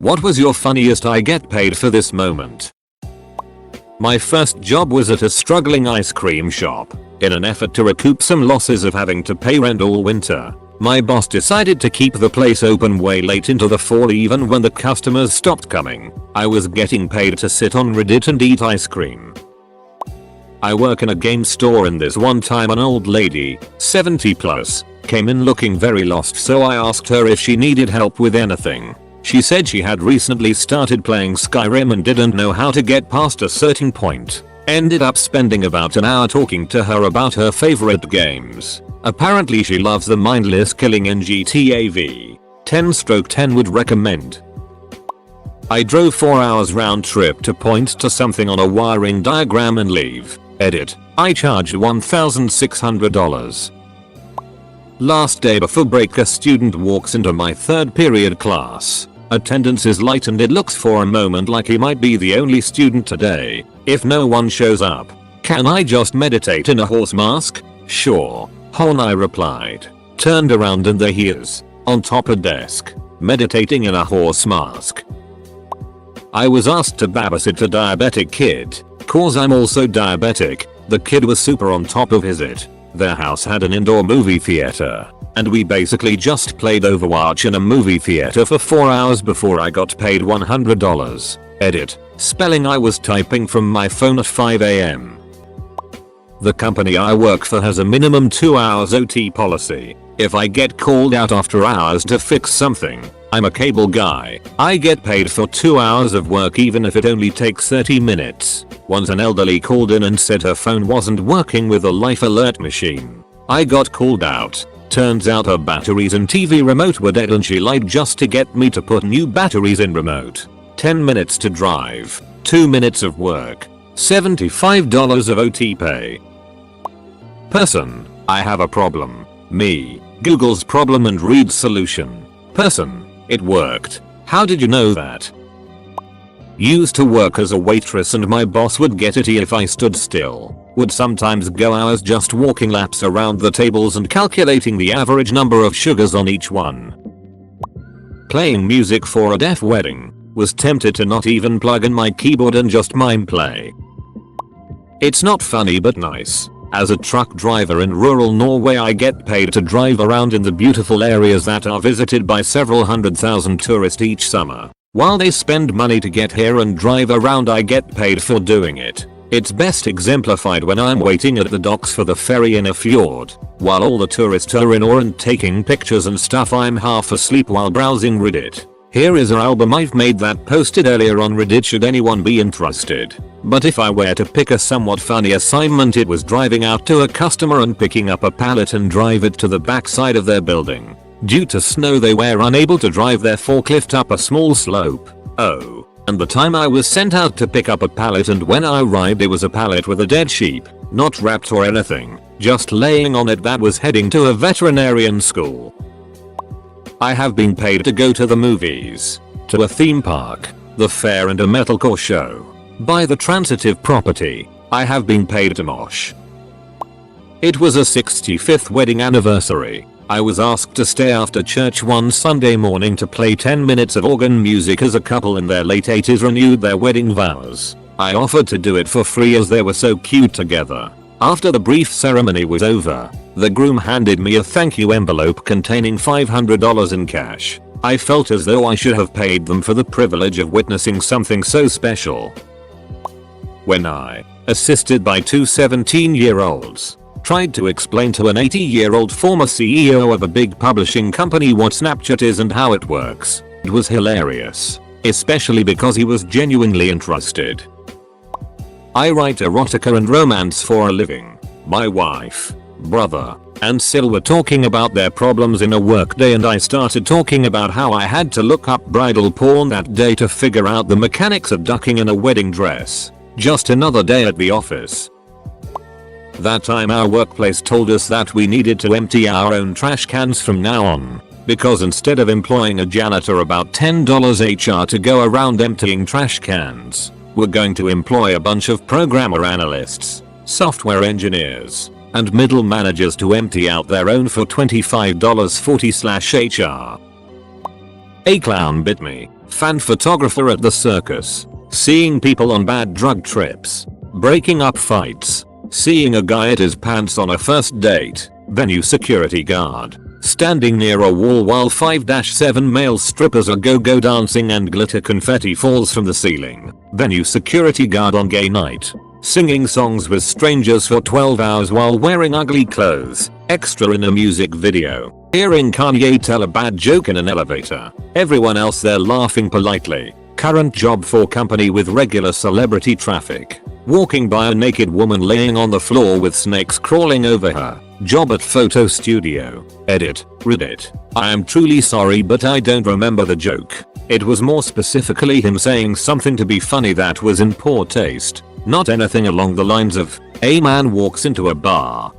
What was your funniest I get paid for this moment? My first job was at a struggling ice cream shop. In an effort to recoup some losses of having to pay rent all winter, my boss decided to keep the place open way late into the fall even when the customers stopped coming. I was getting paid to sit on Reddit and eat ice cream. I work in a game store and this one time an old lady, 70 plus, came in looking very lost, so I asked her if she needed help with anything. She said she had recently started playing Skyrim and didn't know how to get past a certain point. Ended up spending about an hour talking to her about her favorite games. Apparently she loves the mindless killing in GTA V. 10/10 would recommend. I drove 4 hours round trip to point to something on a wiring diagram and leave. Edit. I charged $1,600. Last day before break, a student walks into my third period class. Attendance is light and it looks for a moment like he might be the only student today. If no one shows up, can I just meditate in a horse mask? Sure. Hon, I replied. Turned around and there he is, on top of desk, meditating in a horse mask. I was asked to babysit a diabetic kid, cause I'm also diabetic. The kid was super on top of his it. Their house had an indoor movie theater, and we basically just played Overwatch in a movie theater for 4 hours before I got paid $100. Edit. Spelling I was typing from my phone at 5 AM. The company I work for has a minimum 2 hours OT policy. If I get called out after hours to fix something, I'm a cable guy, I get paid for 2 hours of work even if it only takes 30 minutes. Once an elderly called in and said her phone wasn't working with a life alert machine. I got called out. Turns out her batteries and TV remote were dead and she lied just to get me to put new batteries in remote. 10 minutes to drive, 2 minutes of work, $75 of OT pay. Person. I have a problem. Me. Google's problem and read solution. Person. It worked. How did you know that? Used to work as a waitress and my boss would get itty if I stood still. Would sometimes go hours just walking laps around the tables and calculating the average number of sugars on each one. Playing music for a deaf wedding. Was tempted to not even plug in my keyboard and just mime play. It's not funny but nice. As a truck driver in rural Norway, I get paid to drive around in the beautiful areas that are visited by several 100,000 tourists each summer. While they spend money to get here and drive around, I get paid for doing it. It's best exemplified when I'm waiting at the docks for the ferry in a fjord. While all the tourists are in awe and taking pictures and stuff, I'm half asleep while browsing Reddit. Here is an album I've made that posted earlier on Reddit should anyone be interested. But if I were to pick a somewhat funny assignment, it was driving out to a customer and picking up a pallet and drive it to the backside of their building. Due to snow they were unable to drive their forklift up a small slope. Oh. And the time I was sent out to pick up a pallet, and when I arrived it was a pallet with a dead sheep, not wrapped or anything, just laying on it, that was heading to a veterinarian school. I have been paid to go to the movies, to a theme park, the fair and a metalcore show. By the transitive property, I have been paid to mosh. It was a 65th wedding anniversary. I was asked to stay after church one Sunday morning to play 10 minutes of organ music as a couple in their late 80s renewed their wedding vows. I offered to do it for free as they were so cute together. After the brief ceremony was over, the groom handed me a thank you envelope containing $500 in cash. I felt as though I should have paid them for the privilege of witnessing something so special. When I, assisted by two 17-year-olds, tried to explain to an 80-year-old former CEO of a big publishing company what Snapchat is and how it works, it was hilarious, especially because he was genuinely interested. I write erotica and romance for a living. My wife, brother, and Sil were talking about their problems in a workday, and I started talking about how I had to look up bridal porn that day to figure out the mechanics of ducking in a wedding dress. Just another day at the office. That time our workplace told us that we needed to empty our own trash cans from now on, because instead of employing a janitor about $10 HR to go around emptying trash cans, we're going to employ a bunch of programmer analysts, software engineers, and middle managers to empty out their own for $25.40/HR. A clown bit me. fan photographer at the circus, seeing people on bad drug trips, breaking up fights, seeing a guy at his pants on a first date, venue security guard, standing near a wall while 5-7 male strippers are go-go dancing and glitter confetti falls from the ceiling, venue security guard on gay night, singing songs with strangers for 12 hours while wearing ugly clothes, extra in a music video, hearing Kanye tell a bad joke in an elevator, everyone else there laughing politely, current job for company with regular celebrity traffic, walking by a naked woman laying on the floor with snakes crawling over her, job at photo studio, edit, Reddit. I am truly sorry but I don't remember the joke. It was more specifically him saying something to be funny that was in poor taste, not anything along the lines of, a man walks into a bar.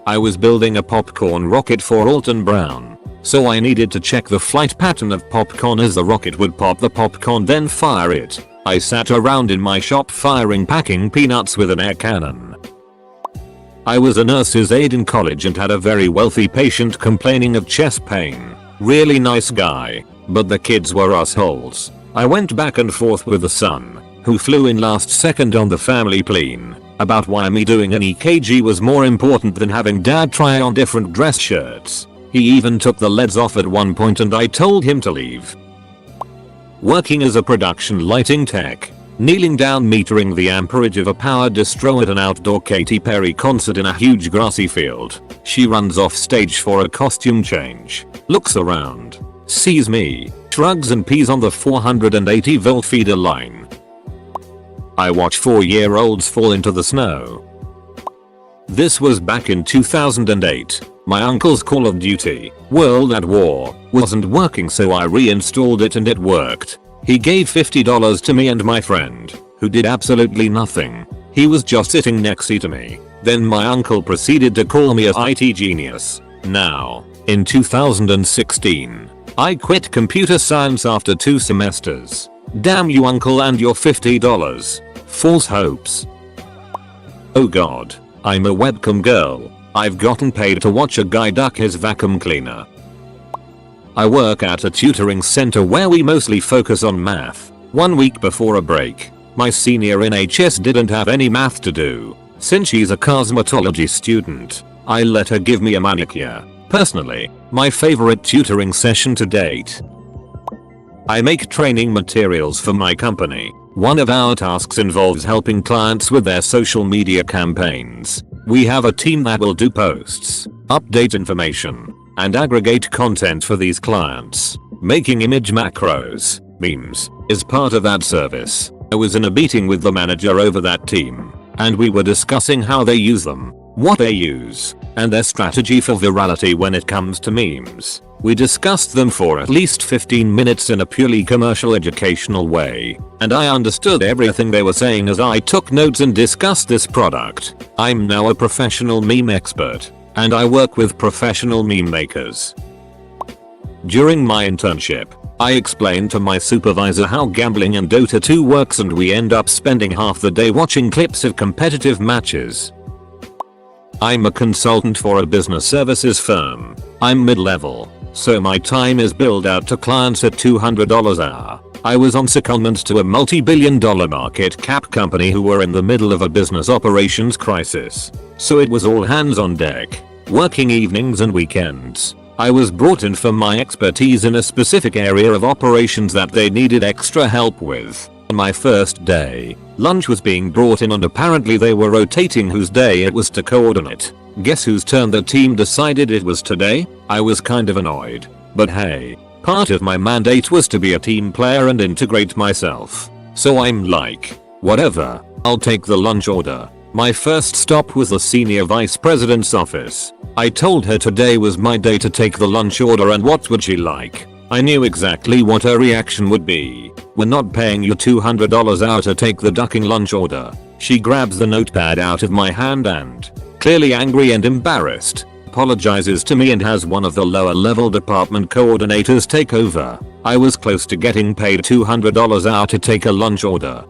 I was building a popcorn rocket for Alton Brown, so I needed to check the flight pattern of popcorn as the rocket would pop the popcorn then fire it. I sat around in my shop packing peanuts with an air cannon. I was a nurse's aide in college and had a very wealthy patient complaining of chest pain. Really nice guy, but the kids were assholes. I went back and forth with the son, who flew in last second on the family plane, about why me doing an EKG was more important than having dad try on different dress shirts. He even took the leads off at one point and I told him to leave. Working as a production lighting tech, kneeling down metering the amperage of a power distro at an outdoor Katy Perry concert in a huge grassy field. She runs off stage for a costume change, looks around, sees me, shrugs and pees on the 480 volt feeder line. I watch 4-year-olds fall into the snow. This was back in 2008. My uncle's Call of Duty, World at War, wasn't working so I reinstalled it and it worked. He gave $50 to me and my friend, who did absolutely nothing. He was just sitting next to me. Then my uncle proceeded to call me a IT genius. Now, in 2016, I quit computer science after 2 semesters. Damn you uncle and your $50. False hopes. Oh god, I'm a webcam girl. I've gotten paid to watch a guy duck his vacuum cleaner. I work at a tutoring center where we mostly focus on math. 1 week before a break, my senior in HS didn't have any math to do. Since she's a cosmetology student, I let her give me a manicure. Personally, my favorite tutoring session to date. I make training materials for my company. One of our tasks involves helping clients with their social media campaigns. We have a team that will do posts, update information, and aggregate content for these clients. Making image macros, memes, is part of that service. I was in a meeting with the manager over that team, and we were discussing how they use them, what they use, and their strategy for virality when it comes to memes. We discussed them for at least 15 minutes in a purely commercial educational way, and I understood everything they were saying as I took notes and discussed this product. I'm now a professional meme expert, and I work with professional meme makers. During my internship, I explained to my supervisor how gambling and Dota 2 works and we end up spending half the day watching clips of competitive matches. I'm a consultant for a business services firm. I'm mid-level, so my time is billed out to clients at $200 an hour. I was on secondment to a multi-billion-dollar market cap company who were in the middle of a business operations crisis, so it was all hands on deck, working evenings and weekends. I was brought in for my expertise in a specific area of operations that they needed extra help with. On my first day, lunch was being brought in and apparently they were rotating whose day it was to coordinate. Guess whose turn the team decided it was today? I was kind of annoyed, but hey, part of my mandate was to be a team player and integrate myself. So I'm like, whatever, I'll take the lunch order. My first stop was the senior vice president's office. I told her today was my day to take the lunch order and what would she like. I knew exactly what her reaction would be. We're not paying you $200 out to take the ducking lunch order. She grabs the notepad out of my hand and, clearly angry and embarrassed, apologizes to me and has one of the lower level department coordinators take over. I was close to getting paid $200 out to take a lunch order.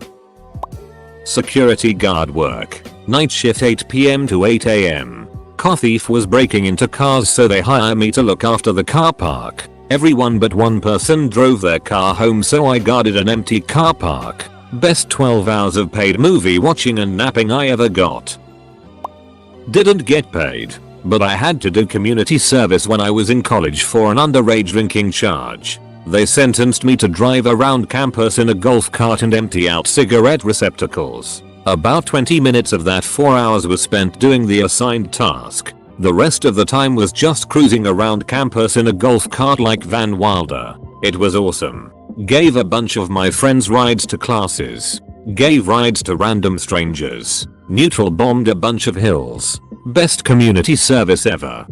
Security guard work. Night shift 8 PM to 8 AM. Car thief was breaking into cars so they hire me to look after the car park. Everyone but one person drove their car home, so I guarded an empty car park. Best 12 hours of paid movie watching and napping I ever got. Didn't get paid, but I had to do community service when I was in college for an underage drinking charge. They sentenced me to drive around campus in a golf cart and empty out cigarette receptacles. About 20 minutes of that 4 hours was spent doing the assigned task. The rest of the time was just cruising around campus in a golf cart like Van Wilder. It was awesome. Gave a bunch of my friends rides to classes. Gave rides to random strangers. Neutral bombed a bunch of hills. Best community service ever.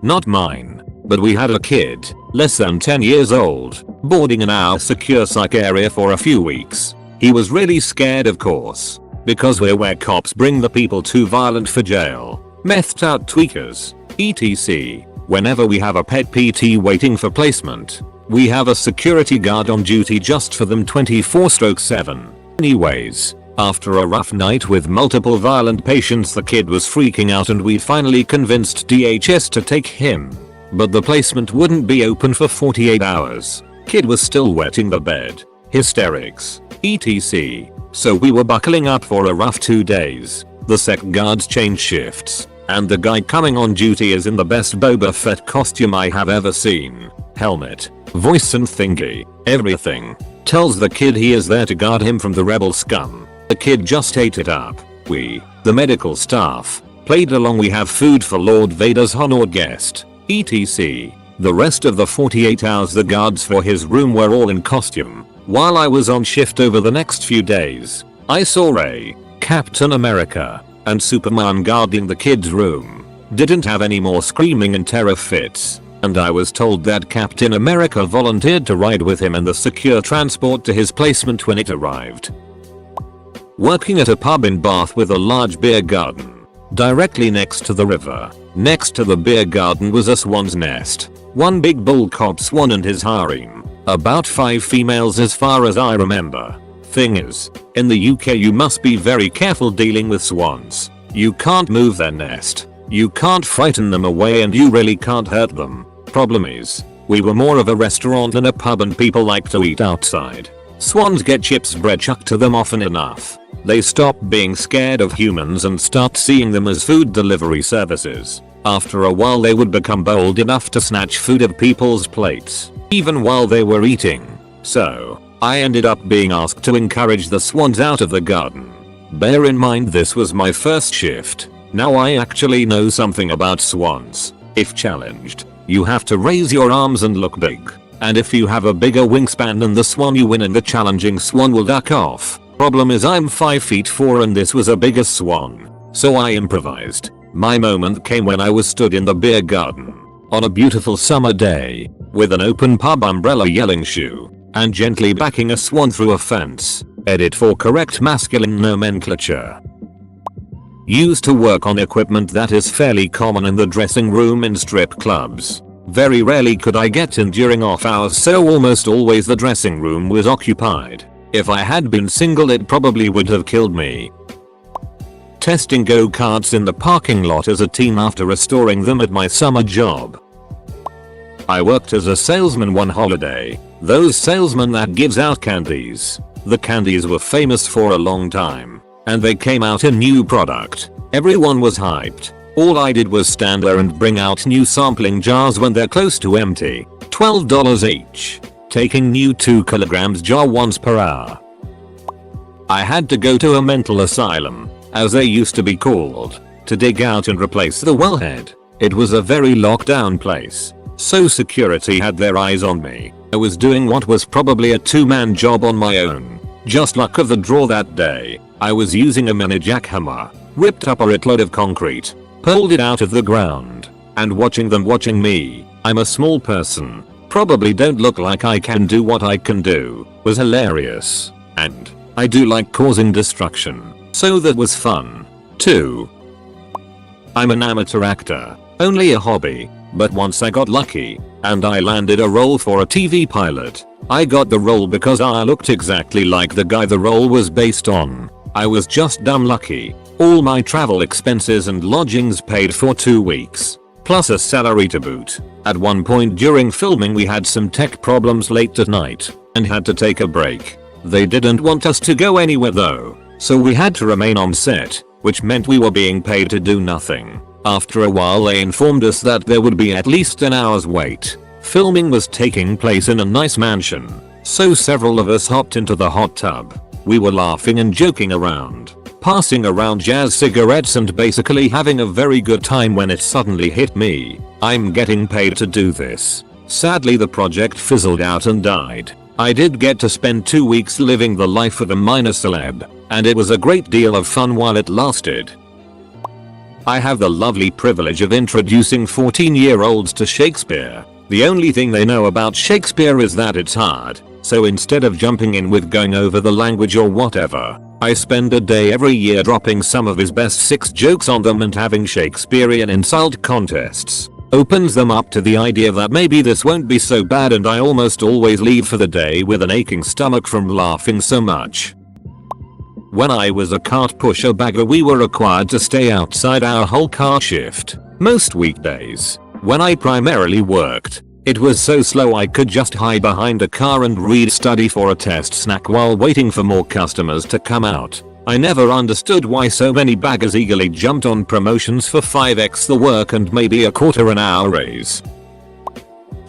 Not mine, but we had a kid, less than 10 years old, boarding in our secure psych area for a few weeks. He was really scared, of course, because we're where cops bring the people too violent for jail, methed out tweakers, etc. Whenever we have a pet PT waiting for placement, we have a security guard on duty just for them 24/7. Anyways, after a rough night with multiple violent patients, the kid was freaking out and we finally convinced DHS to take him. But the placement wouldn't be open for 48 hours. Kid was still wetting the bed. Hysterics, etc. So we were buckling up for a rough 2 days. The sec guards change shifts, and the guy coming on duty is in the best Boba Fett costume I have ever seen. Helmet, voice and thingy, everything. Tells the kid he is there to guard him from the rebel scum. The kid just ate it up. We, the medical staff, played along. We have food for Lord Vader's honored guest, etc. The rest of the 48 hours the guards for his room were all in costume. While I was on shift over the next few days, I saw Ray, Captain America, and Superman guarding the kid's room. Didn't have any more screaming and terror fits, and I was told that Captain America volunteered to ride with him in the secure transport to his placement when it arrived. Working at a pub in Bath with a large beer garden, directly next to the river. Next to the beer garden was a swan's nest. One big bull cop swan and his harem. About 5 females as far as I remember. Thing is, in the UK you must be very careful dealing with swans. You can't move their nest. You can't frighten them away and you really can't hurt them. Problem is, we were more of a restaurant than a pub and people like to eat outside. Swans get chips bread chucked to them often enough. They stop being scared of humans and start seeing them as food delivery services. After a while they would become bold enough to snatch food at people's plates, even while they were eating. So, I ended up being asked to encourage the swans out of the garden. Bear in mind this was my first shift. Now I actually know something about swans. If challenged, you have to raise your arms and look big. And if you have a bigger wingspan than the swan you win and the challenging swan will duck off. Problem is I'm 5'4" and this was a bigger swan. So I improvised. My moment came when I was stood in the beer garden on a beautiful summer day with an open pub umbrella yelling shoo and gently backing a swan through a fence. Edit for correct masculine nomenclature. Used to work on equipment that is fairly common in the dressing room in strip clubs. Very rarely could I get in during off hours, so almost always the dressing room was occupied. If I had been single it probably would have killed me. Testing go-karts in the parking lot as a teen after restoring them at my summer job. I worked as a salesman one holiday. Those salesmen that gives out candies. The candies were famous for a long time, and they came out a new product. Everyone was hyped. All I did was stand there and bring out new sampling jars when they're close to empty. $12 each. Taking new 2 kilograms jar once per hour. I had to go to a mental asylum, as they used to be called, to dig out and replace the wellhead. It was a very locked down place, so security had their eyes on me. I was doing what was probably a 2-man job on my own. Just luck of the draw that day. I was using a mini jackhammer, ripped up a load of concrete, pulled it out of the ground, and watching them watching me. I'm a small person, probably don't look like I can do what I can do, was hilarious. And I do like causing destruction. So that was fun, too. I'm an amateur actor, only a hobby, but once I got lucky, and I landed a role for a TV pilot. I got the role because I looked exactly like the guy the role was based on. I was just dumb lucky. All my travel expenses and lodgings paid for 2 weeks. plus a salary to boot. At one point during filming we had some tech problems late at night and had to take a break. They didn't want us to go anywhere though, so we had to remain on set, which meant we were being paid to do nothing. After a while they informed us that there would be at least an hour's wait. Filming was taking place in a nice mansion, so several of us hopped into the hot tub. We were laughing and joking around, passing around jazz cigarettes and basically having a very good time when it suddenly hit me. I'm getting paid to do this. Sadly the project fizzled out and died. I did get to spend 2 weeks living the life of a minor celeb, and it was a great deal of fun while it lasted. I have the lovely privilege of introducing 14-year-olds to Shakespeare. The only thing they know about Shakespeare is that it's hard, so instead of jumping in with going over the language or whatever, I spend a day every year dropping some of his best 6 jokes on them and having Shakespearean insult contests. Opens them up to the idea that maybe this won't be so bad, and I almost always leave for the day with an aching stomach from laughing so much. When I was a cart pusher bagger we were required to stay outside our whole car shift, most weekdays. When I primarily worked, it was so slow I could just hide behind a car and read study for a test snack while waiting for more customers to come out. I never understood why so many baggers eagerly jumped on promotions for 5x the work and maybe a quarter an hour raise.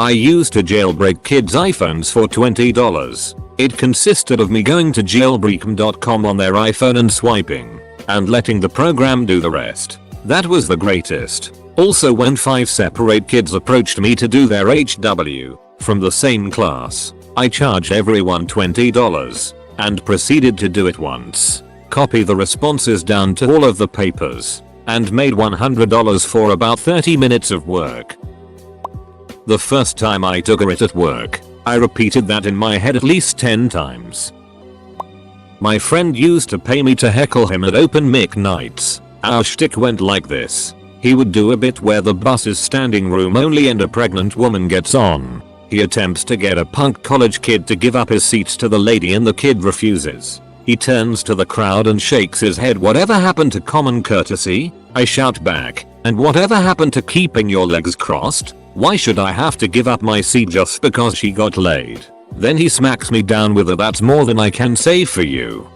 I used to jailbreak kids' iPhones for $20. It consisted of me going to jailbreak.com on their iPhone and swiping, and letting the program do the rest. That was the greatest. Also when 5 separate kids approached me to do their HW, from the same class, I charged everyone $20, and proceeded to do it once. Copy the responses down to all of the papers, and made $100 for about 30 minutes of work. The first time I took a writ at work, I repeated that in my head at least 10 times. My friend used to pay me to heckle him at open mic nights. Our shtick went like this. He would do a bit where the bus is standing room only and a pregnant woman gets on. He attempts to get a punk college kid to give up his seats to the lady and the kid refuses. He turns to the crowd and shakes his head. Whatever happened to common courtesy? I shout back. And whatever happened to keeping your legs crossed? Why should I have to give up my seat just because she got laid? Then he smacks me down with a "that's more than I can say for you."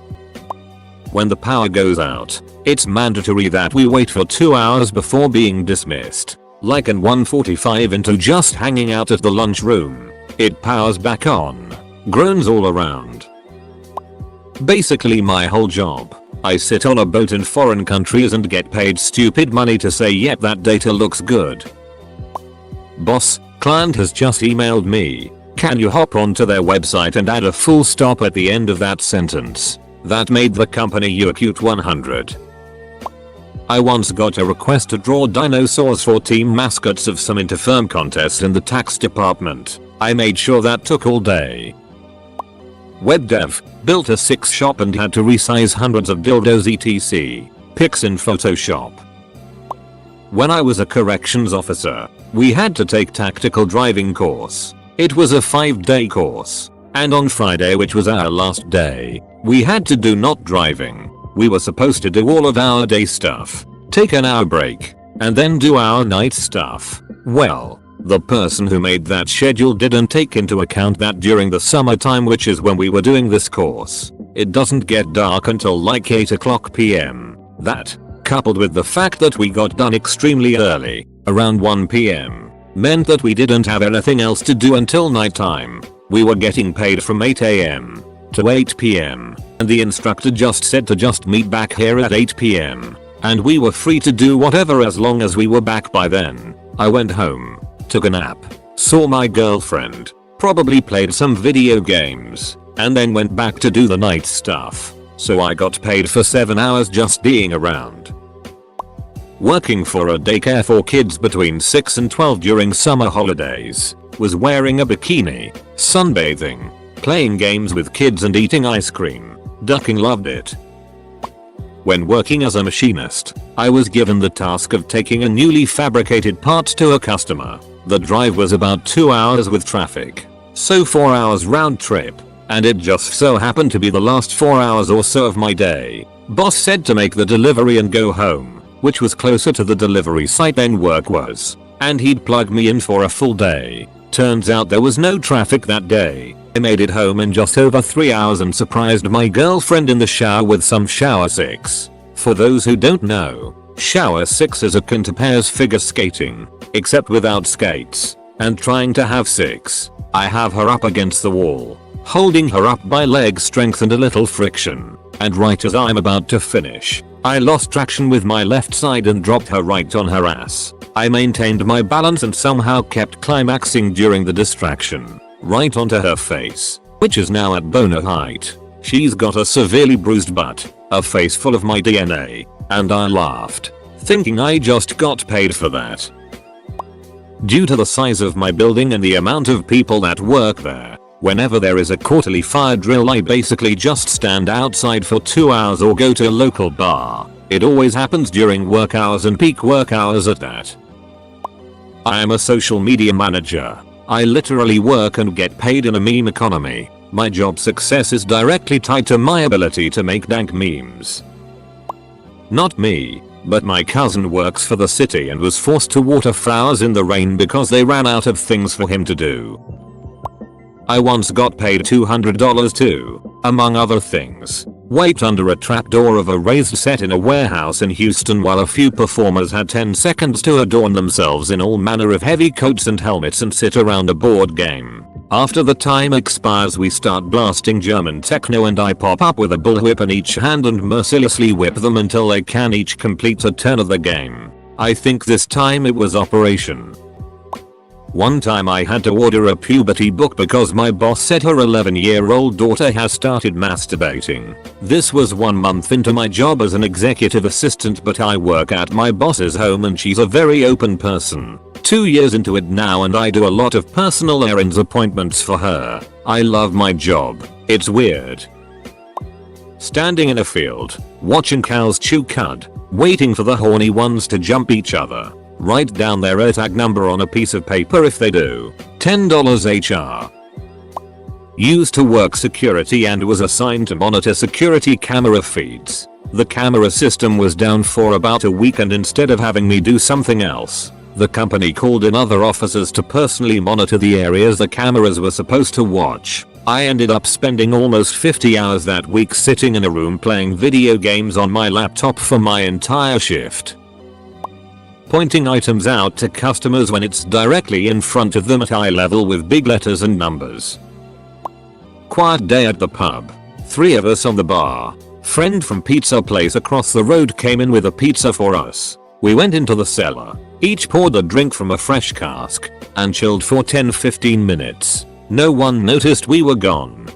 When the power goes out, it's mandatory that we wait for 2 hours before being dismissed. Like an 1:45 into just hanging out at the lunchroom. It powers back on. Groans all around. Basically my whole job. I sit on a boat in foreign countries and get paid stupid money to say yep that data looks good. Boss, client has just emailed me. Can you hop onto their website and add a full stop at the end of that sentence? That made the company Youtube 100. I once got a request to draw dinosaurs for team mascots of some interfirm contest in the tax department. I made sure that took all day. Web dev, built a 6 shop and had to resize hundreds of dildos etc. Pics in Photoshop. When I was a corrections officer, we had to take tactical driving course. It was a 5-day course, and on Friday, which was our last day, we had to do not driving. We were supposed to do all of our day stuff, take an hour break, and then do our night stuff. Well, the person who made that schedule didn't take into account that during the summertime, which is when we were doing this course, it doesn't get dark until like 8 o'clock PM. That, coupled with the fact that we got done extremely early, around 1 PM, meant that we didn't have anything else to do until nighttime. We were getting paid from 8 AM to 8 PM, and the instructor just said to just meet back here at 8 PM, and we were free to do whatever as long as we were back by then. I went home, took a nap, saw my girlfriend, probably played some video games, and then went back to do the night stuff. So I got paid for 7 hours just being around. Working for a daycare for kids between 6 and 12 during summer holidays, was wearing a bikini, sunbathing, playing games with kids and eating ice cream. Ducking loved it. When working as a machinist, I was given the task of taking a newly fabricated part to a customer. The drive was about 2 hours with traffic, so 4 hours round trip, and it just so happened to be the last 4 hours or so of my day. Boss said to make the delivery and go home, which was closer to the delivery site than work was. and he'd plug me in for a full day. Turns out there was no traffic that day. I made it home in just over 3 hours and surprised my girlfriend in the shower with some shower 6. For those who don't know, shower 6 is akin to pairs figure skating, except without skates, and trying to have 6. I have her up against the wall, holding her up by leg strength and a little friction, and right as I'm about to finish, I lost traction with my left side and dropped her right on her ass. I maintained my balance and somehow kept climaxing during the distraction, right onto her face, which is now at boner height. She's got a severely bruised butt, a face full of my DNA, and I laughed, thinking I just got paid for that. Due to the size of my building and the amount of people that work there, whenever there is a quarterly fire drill I basically just stand outside for 2 hours or go to a local bar. It always happens during work hours and peak work hours at that. I am a social media manager. I literally work and get paid in a meme economy. My job success is directly tied to my ability to make dank memes. Not me, but my cousin works for the city and was forced to water flowers in the rain because they ran out of things for him to do. I once got paid $200 to, among other things, wait under a trapdoor of a raised set in a warehouse in Houston while a few performers had 10 seconds to adorn themselves in all manner of heavy coats and helmets and sit around a board game. After the time expires we start blasting German techno and I pop up with a bullwhip in each hand and mercilessly whip them until they can each complete a turn of the game. I think this time it was Operation. One time I had to order a puberty book because my boss said her 11-year-old daughter has started masturbating. This was 1 month into my job as an executive assistant, but I work at my boss's home and she's a very open person. 2 years into it now and I do a lot of personal errands appointments for her. I love my job. It's weird. Standing in a field, watching cows chew cud, waiting for the horny ones to jump each other. Write down their tag number on a piece of paper if they do. $10 HR. Used to work security and was assigned to monitor security camera feeds. The camera system was down for about a week and instead of having me do something else, the company called in other officers to personally monitor the areas the cameras were supposed to watch. I ended up spending almost 50 hours that week sitting in a room playing video games on my laptop for my entire shift. Pointing items out to customers when it's directly in front of them at eye level with big letters and numbers. Quiet day at the pub. 3 of us on the bar. Friend from pizza place across the road came in with a pizza for us. We went into the cellar, each poured a drink from a fresh cask, and chilled for 10-15 minutes. No one noticed we were gone.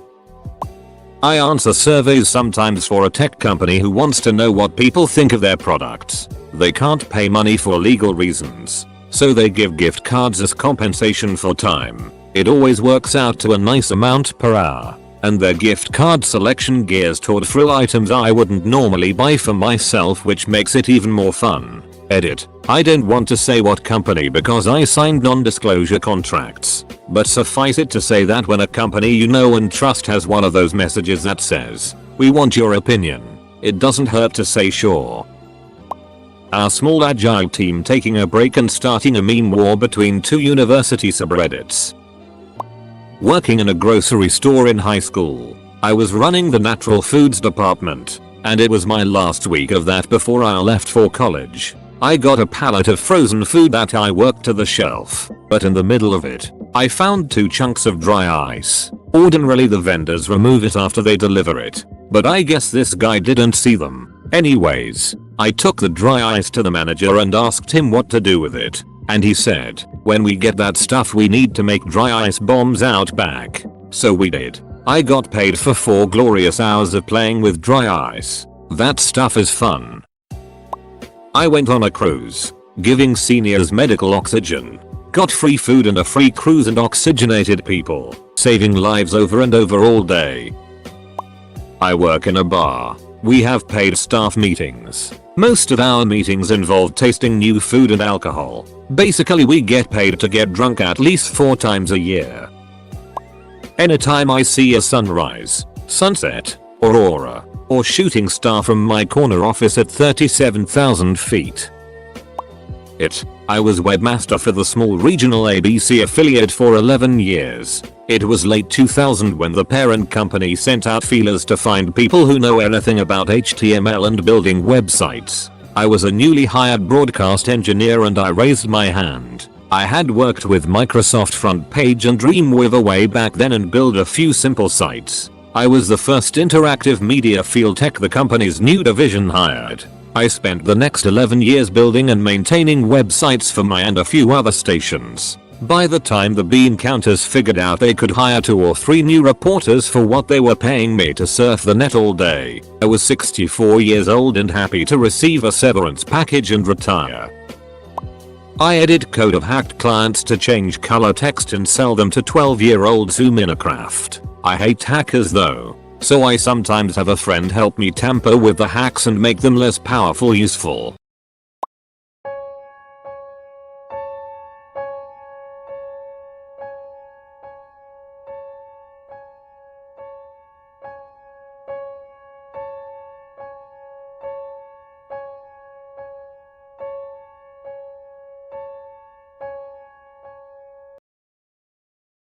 I answer surveys sometimes for a tech company who wants to know what people think of their products. They can't pay money for legal reasons, so they give gift cards as compensation for time. It always works out to a nice amount per hour, and their gift card selection gears toward frill items I wouldn't normally buy for myself, which makes it even more fun. Edit. I don't want to say what company because I signed non-disclosure contracts, but suffice it to say that when a company you know and trust has one of those messages that says, "We want your opinion," it doesn't hurt to say sure. Our small agile team taking a break and starting a meme war between 2 university subreddits. Working in a grocery store in high school, I was running the natural foods department, and it was my last week of that before I left for college. I got a pallet of frozen food that I worked to the shelf, but in the middle of it, I found 2 chunks of dry ice. Ordinarily the vendors remove it after they deliver it, but I guess this guy didn't see them. Anyways, I took the dry ice to the manager and asked him what to do with it, and he said, "When we get that stuff we need to make dry ice bombs out back." So we did. I got paid for 4 glorious hours of playing with dry ice. That stuff is fun. I went on a cruise, giving seniors medical oxygen. Got free food and a free cruise and oxygenated people, saving lives over and over all day. I work in a bar. We have paid staff meetings. Most of our meetings involve tasting new food and alcohol. Basically we get paid to get drunk at least 4 times a year. Anytime I see a sunrise, sunset, aurora, or shooting star from my corner office at 37,000 feet, I was webmaster for the small regional ABC affiliate for 11 years. It was late 2000 when the parent company sent out feelers to find people who know anything about HTML and building websites. I was a newly hired broadcast engineer and I raised my hand. I had worked with Microsoft FrontPage and Dreamweaver way back then and built a few simple sites. I was the first interactive media field tech the company's new division hired. I spent the next 11 years building and maintaining websites for my and a few other stations. By the time the bean counters figured out they could hire 2 or 3 new reporters for what they were paying me to surf the net all day, I was 64 years old and happy to receive a severance package and retire. I edit code of hacked clients to change color text and sell them to 12-year-olds who Minecraft. I hate hackers though, so I sometimes have a friend help me tamper with the hacks and make them less powerful useful.